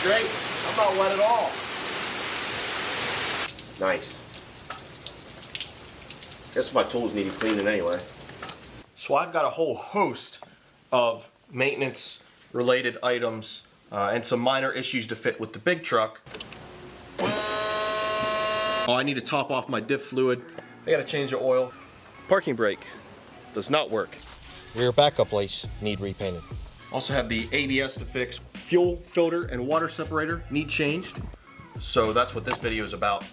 great. I'm not wet at all. Nice. Guess my tools need cleaning anyway. So I've got a whole host of maintenance related items and some minor issues to fit with the big truck. Oh, I need to top off my diff fluid. I gotta change the oil. Parking brake does not work. Rear backup lights need repainted. Also have the ABS to fix. Fuel filter and water separator need changed. So that's what this video is about.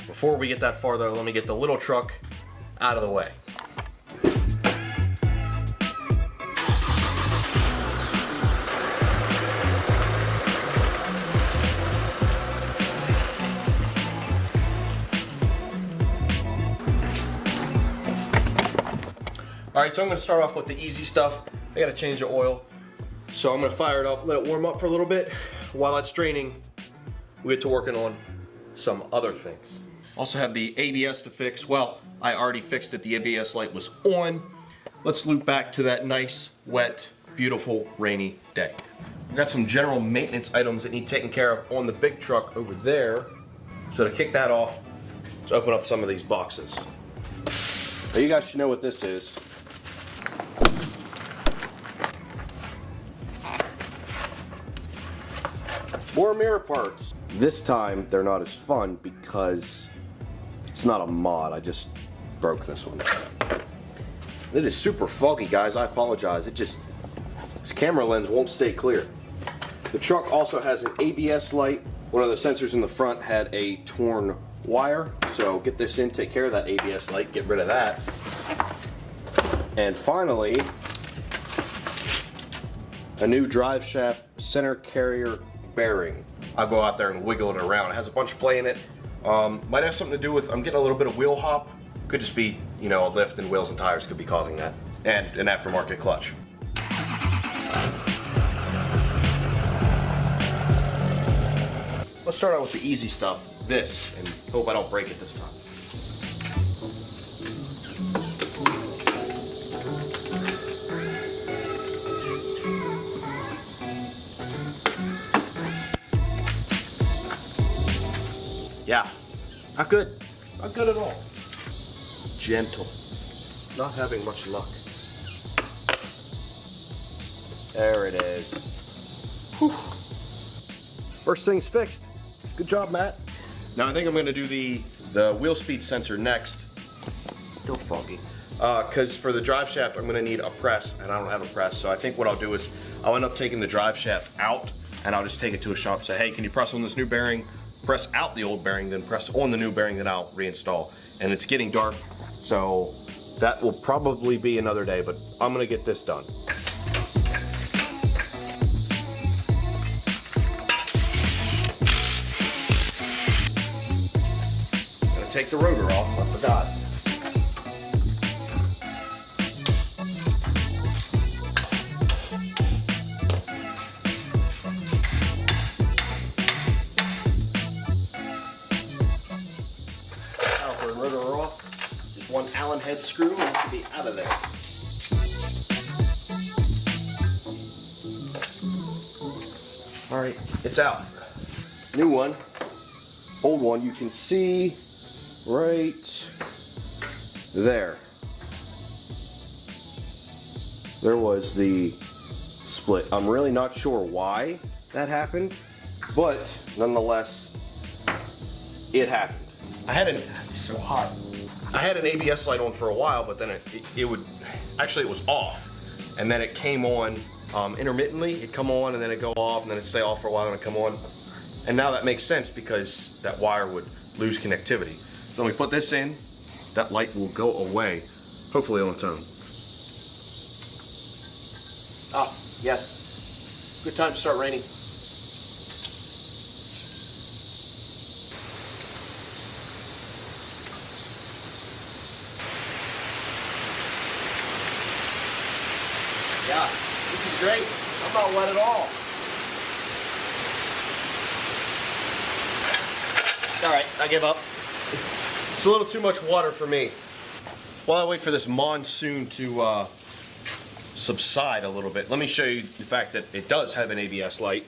Before we get that far though, let me get the little truck out of the way. Alright, so I'm going to start off with the easy stuff. I got to change the oil. So I'm going to fire it up, let it warm up for a little bit. While that's draining, we get to working on some other things. Also have the ABS to fix. Well, I already fixed it. The ABS light was on. Let's loop back to that nice, wet, beautiful, rainy day. We've got some general maintenance items that need taken care of on the big truck over there. So to kick that off, let's open up some of these boxes. Now you guys should know what this is. More mirror parts. This time they're not as fun because it's not a mod. I just broke this one. It is super foggy, guys. I apologize. This camera lens won't stay clear. The truck also has an ABS light. One of the sensors in the front had a torn wire. So get this in, take care of that ABS light, get rid of that. And finally, a new drive shaft center carrier bearing. I'll go out there and wiggle it around. It has a bunch of play in it. Might have something to do with, I'm getting a little bit of wheel hop. Could just be, you know, a lift and wheels and tires could be causing that. And an aftermarket clutch. Let's start out with the easy stuff, this, and hope I don't break it this time. Yeah, not good. Not good at all. Gentle. Not having much luck. There it is. Whew. First thing's fixed. Good job, Matt. Now I think I'm going to do the wheel speed sensor next. Still foggy. Because for the drive shaft I'm going to need a press, and I don't have a press. So I think what I'll do is I'll end up taking the drive shaft out, and I'll just take it to a shop and say, hey, can you press on this new bearing? Press out the old bearing, then press on the new bearing, then I'll reinstall. And it's getting dark, so that will probably be another day, but I'm gonna get this done. Gonna take the rotor off, I forgot. Rotor off. Just one Allen head screw needs to be out of there. Alright, it's out. New one. Old one, you can see right there. There was the split. I'm really not sure why that happened, but nonetheless, it happened. It's so hot. I had an ABS light on for a while, but then it was off. And then it came on intermittently. It'd come on and then it'd go off and then it'd stay off for a while and it'd come on. And now that makes sense because that wire would lose connectivity. So when we put this in, that light will go away, hopefully on its own. Ah, yes. Good time to start raining. Yeah, this is great. I'm not wet at all. Alright, I give up. It's a little too much water for me. While I wait for this monsoon to subside a little bit, let me show you the fact that it does have an ABS light.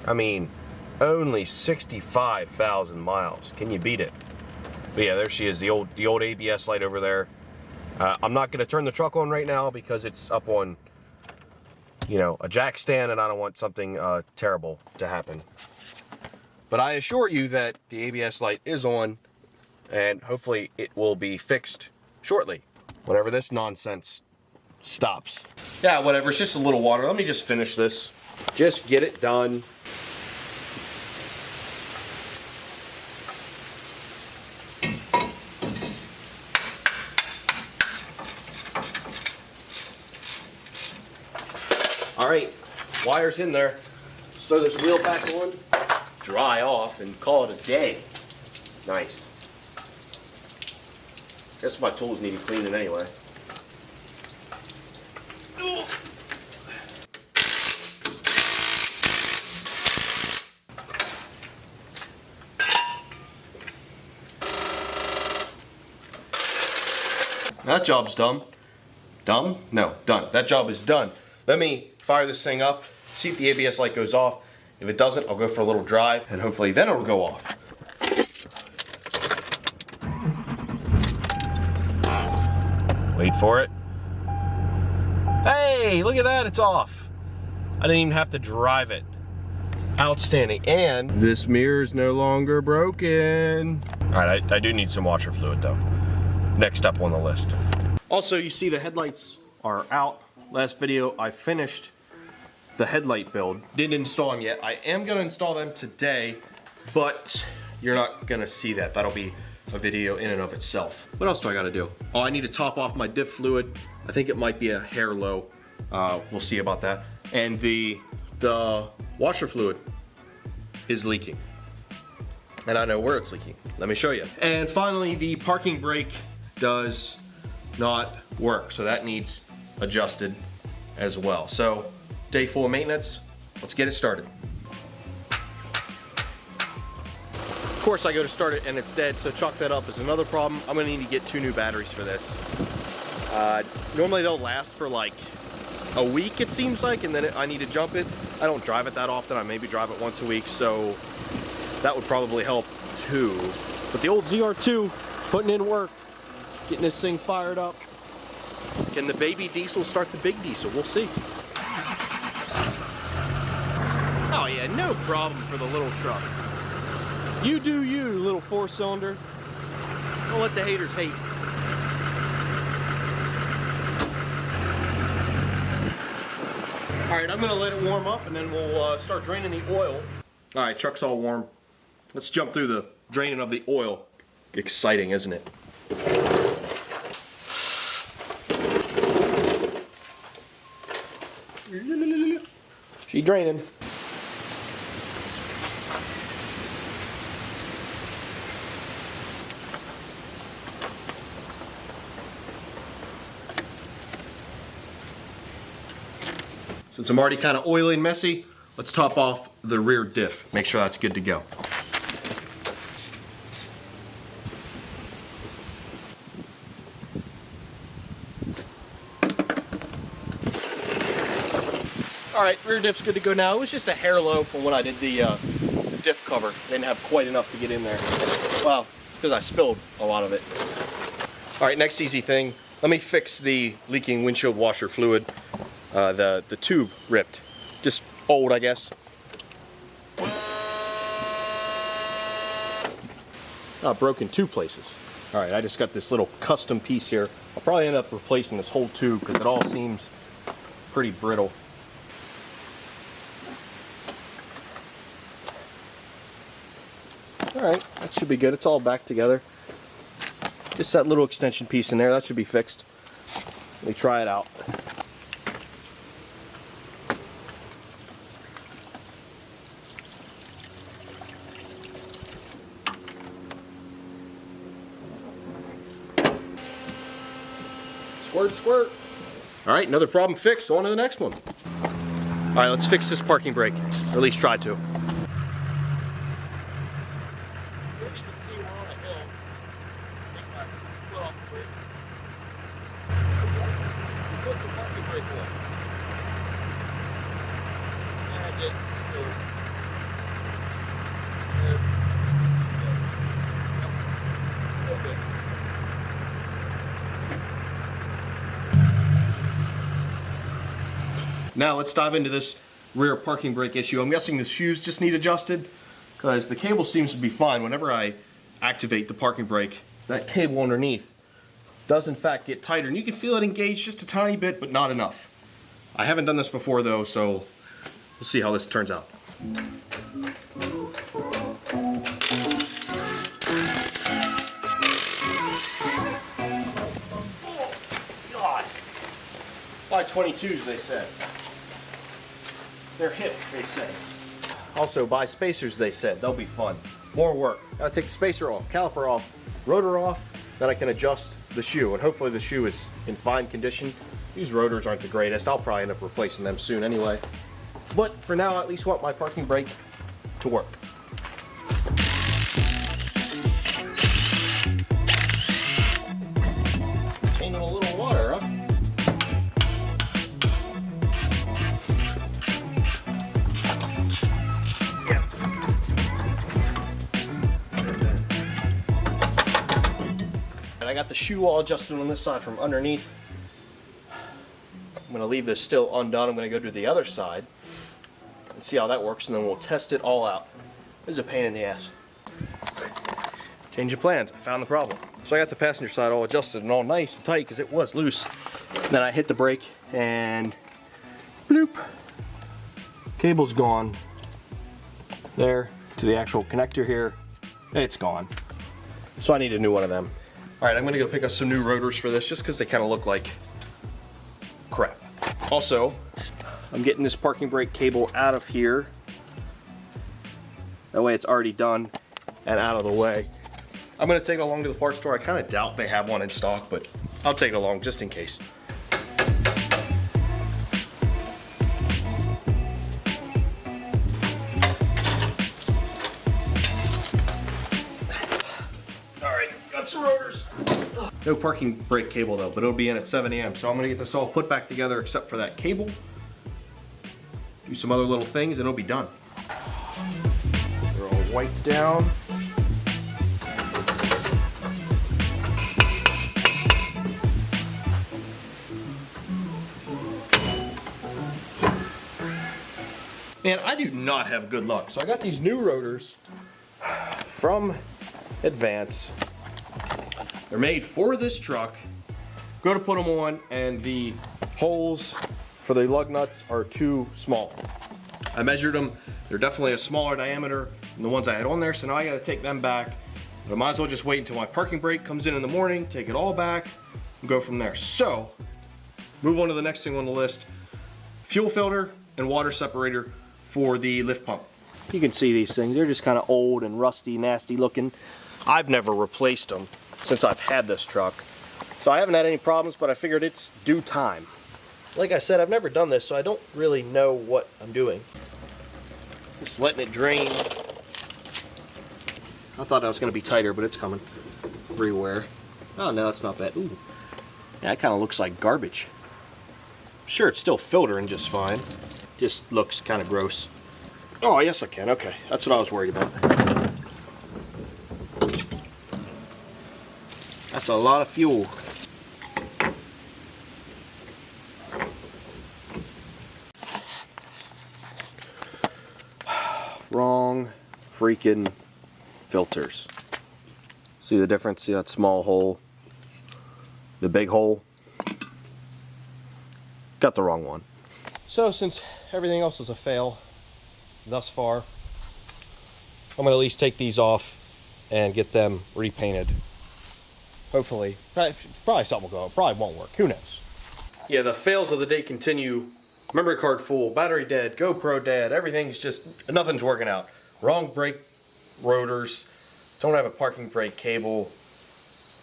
I mean, only 65,000 miles. Can you beat it? But yeah, there she is, the old ABS light over there. I'm not gonna turn the truck on right now because it's up on, you know, a jack stand, and I don't want something terrible to happen. But I assure you that the ABS light is on, and hopefully it will be fixed shortly, whenever this nonsense stops. Yeah, whatever, it's just a little water. Let me just finish this. Just get it done. All right, wire's in there. Throw this wheel back on, dry off, and call it a day. Nice. Guess my tools need cleaning anyway. That job's done. Done? No, done. That job is done. Let me fire this thing up, see if the ABS light goes off. If it doesn't, I'll go for a little drive, and hopefully then it'll go off. Wait for it. Hey, look at that, it's off. I didn't even have to drive it. Outstanding. And this mirror is no longer broken. All right, I do need some washer fluid though. Next up on the list. Also, you see the headlights are out. Last video, I finished the headlight build. Didn't install them yet. I am gonna install them today, but you're not gonna see that. That'll be a video in and of itself. What else do I gotta do? Oh, I need to top off my diff fluid. I think it might be a hair low. We'll see about that. And the washer fluid is leaking. And I know where it's leaking. Let me show you. And finally, the parking brake does not work. So that needs adjusted as well. So day full of maintenance, let's get it started. Of course I go to start it and it's dead, so chalk that up as another problem. I'm gonna need to get 2 new batteries for this. Normally they'll last for like a week, it seems like, and then I need to jump it. I don't drive it that often, I maybe drive it once a week, so that would probably help too. But the old ZR2, putting in work, getting this thing fired up. Can the baby diesel start the big diesel? We'll see. Oh yeah, no problem for the little truck. You do you, little 4-cylinder. Don't let the haters hate. All right, I'm gonna let it warm up and then we'll start draining the oil. All right, truck's all warm. Let's jump through the draining of the oil. Exciting, isn't it? She draining. Since I'm already kind of oily and messy, let's top off the rear diff. Make sure that's good to go. All right, rear diff's good to go now. It was just a hair low from when I did the diff cover. Didn't have quite enough to get in there. Well, because I spilled a lot of it. All right, next easy thing. Let me fix the leaking windshield washer fluid. The tube ripped. Just old, I guess. Broke in 2 places. All right, I just got this little custom piece here. I'll probably end up replacing this whole tube because it all seems pretty brittle. All right, that should be good. It's all back together. Just that little extension piece in there, that should be fixed. Let me try it out. Squirt, squirt. All right, another problem fixed. On to the next one. All right, let's fix this parking brake, or at least try to. Now let's dive into this rear parking brake issue. I'm guessing the shoes just need adjusted because the cable seems to be fine. Whenever I activate the parking brake, that cable underneath does in fact get tighter, and you can feel it engage just a tiny bit, but not enough. I haven't done this before though, so we'll see how this turns out. God. Buy 22s, they said. They're hip, they said. Also buy spacers, they said. They'll be fun. More work. Gotta take the spacer off, caliper off, rotor off, then I can adjust the shoe, and hopefully the shoe is in fine condition. These rotors aren't the greatest. I'll probably end up replacing them soon anyway. But for now, I at least want my parking brake to work. Changing a little water, huh? And I got the shoe all adjusted on this side from underneath. I'm going to leave this still undone. I'm going to go to the other side and see how that works, and then we'll test it all out. This is a pain in the ass. Change of plans. I found the problem. So I got the passenger side all adjusted and all nice and tight because it was loose. Then I hit the brake and bloop. Cable's gone. There to the actual connector here. It's gone. So I need a new one of them. All right, I'm going to go pick up some new rotors for this just because they kind of look like crap. Also, I'm getting this parking brake cable out of here. That way it's already done and out of the way. I'm going to take it along to the parts store. I kind of doubt they have one in stock, but I'll take it along just in case. All right, got some rotors. No parking brake cable though, but it'll be in at 7 a.m. So I'm gonna get this all put back together except for that cable. Do some other little things and it'll be done. They're all wiped down. Man, I do not have good luck. So I got these new rotors from Advance. They're made for this truck. Go to put them on and the holes for the lug nuts are too small. I measured them. They're definitely a smaller diameter than the ones I had on there, so now I gotta take them back. But I might as well just wait until my parking brake comes in the morning, take it all back, and go from there. So, move on to the next thing on the list. Fuel filter and water separator for the lift pump. You can see these things. They're just kind of old and rusty, nasty looking. I've never replaced them since I've had this truck. So I haven't had any problems, but I figured it's due time. Like I said, I've never done this, so I don't really know what I'm doing. Just letting it drain. I thought I was gonna be tighter, but it's coming everywhere. Oh no, it's not bad. Ooh, yeah, that kind of looks like garbage. Sure, it's still filtering just fine. Just looks kind of gross. Oh, yes I can, okay. That's what I was worried about. That's a lot of fuel. Wrong freaking filters. See the difference? See that small hole? The big hole? Got the wrong one. So since everything else was a fail thus far, I'm gonna at least take these off and get them repainted. Hopefully, probably something will go. It probably won't work. Who knows? Yeah, the fails of the day continue. Memory card full, battery dead, GoPro dead. Everything's just, nothing's working out. Wrong brake rotors. Don't have a parking brake cable.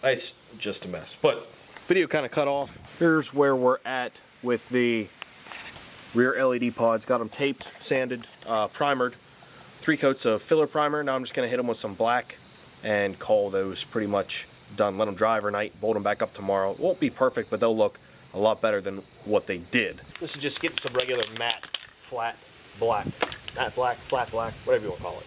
It's just a mess. But video kind of cut off. Here's where we're at with the rear LED pods. Got them taped, sanded, primered. 3 coats of filler primer. Now I'm just gonna hit them with some black and call those pretty much done. Let them dry overnight, bolt them back up tomorrow. It won't be perfect, but they'll look a lot better than what they did. This is just getting some regular matte, flat black. Matte black, flat black, whatever you want to call it.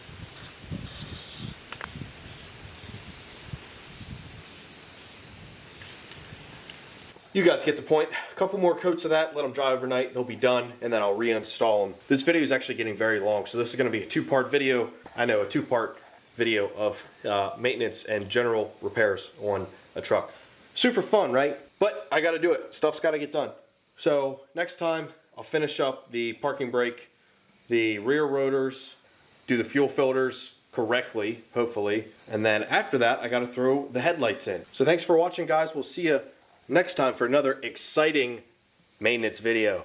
You guys get the point. A couple more coats of that, let them dry overnight, they'll be done, and then I'll reinstall them. This video is actually getting very long, so this is gonna be a two-part video. I know, a two-part video of maintenance and general repairs on a truck. Super fun, right? But I gotta do it. Stuff's gotta get done. So next time, I'll finish up the parking brake, the rear rotors, do the fuel filters correctly, hopefully, and then after that, I gotta throw the headlights in. So thanks for watching, guys. We'll see you next time for another exciting maintenance video.